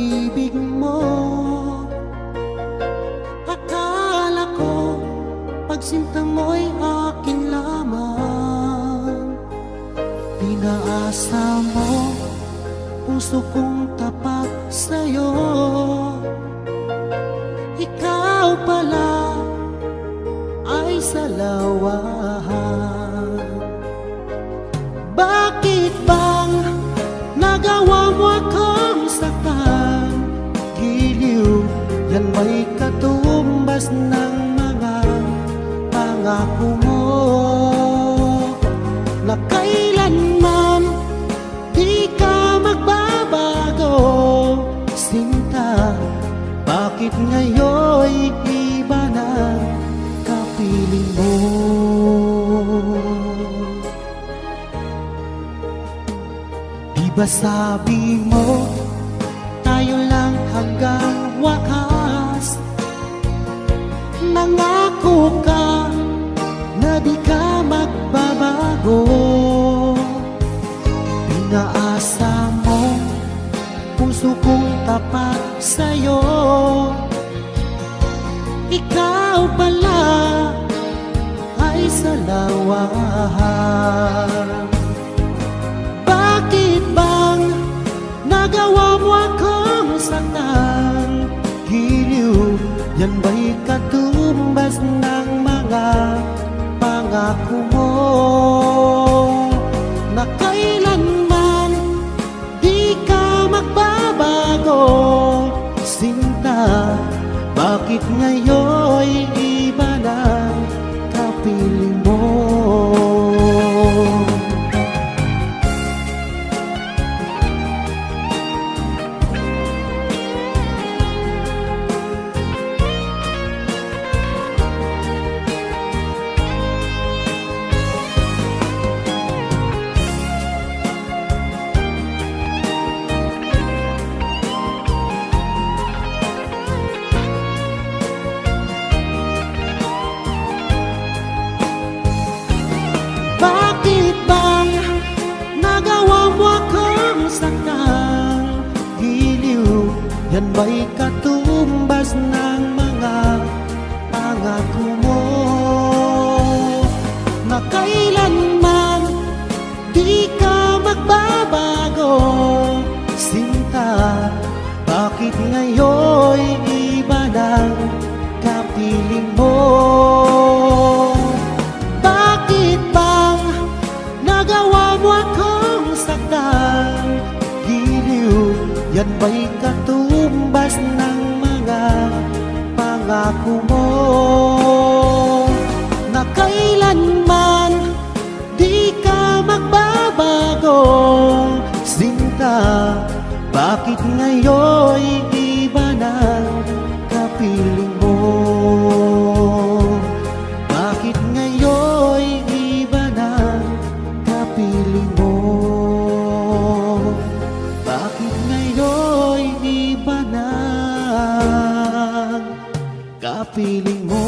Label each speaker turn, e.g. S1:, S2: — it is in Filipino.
S1: pag-ibig mo. Akala ko pagsinta mo'y akin lamang. Pinaasa mo puso kong tapat sa'yo. Ikaw pala ay salawahan. Bakit bang nagawa mo akong saktan? Giliw, yan may katumbas ng mga pangako mo, na kailanman di ka magbabago. Sinta, bakit ngayon'y iba na kapiling mo? Diba sabi mo, tayo lang hanggang wakas? Nangako ka na di ka magbabago. Pinaasa mo puso kong tapat sa'yo. Ikaw pala ay salawahan. Bakit bang nagawa mo akong saktan? Giliw, yan ba'y katumbas ng mga pangako mo, na kailanman di ka magbabago. Sinta, bakit ngayon'y iba na kapiling mo? Bakit bang nagawa mo akong saktan? Giliw, yan ba'y katumbas ng mga pangako mo, na kailanman di ka magbabago. Sinta, bakit ngayon'y iba ng kapiling mo? Bakit bang nagawa mo akong saktan? Giliw, yan ba'y katumbas ng mga pangako mo, na kailanman di ka magbabago. Sinta, bakit ngayon'y iba na kapiling mo? Bakit ngayon'y iba na kapiling mo? Bakit ngayon'y iba na kapiling mo?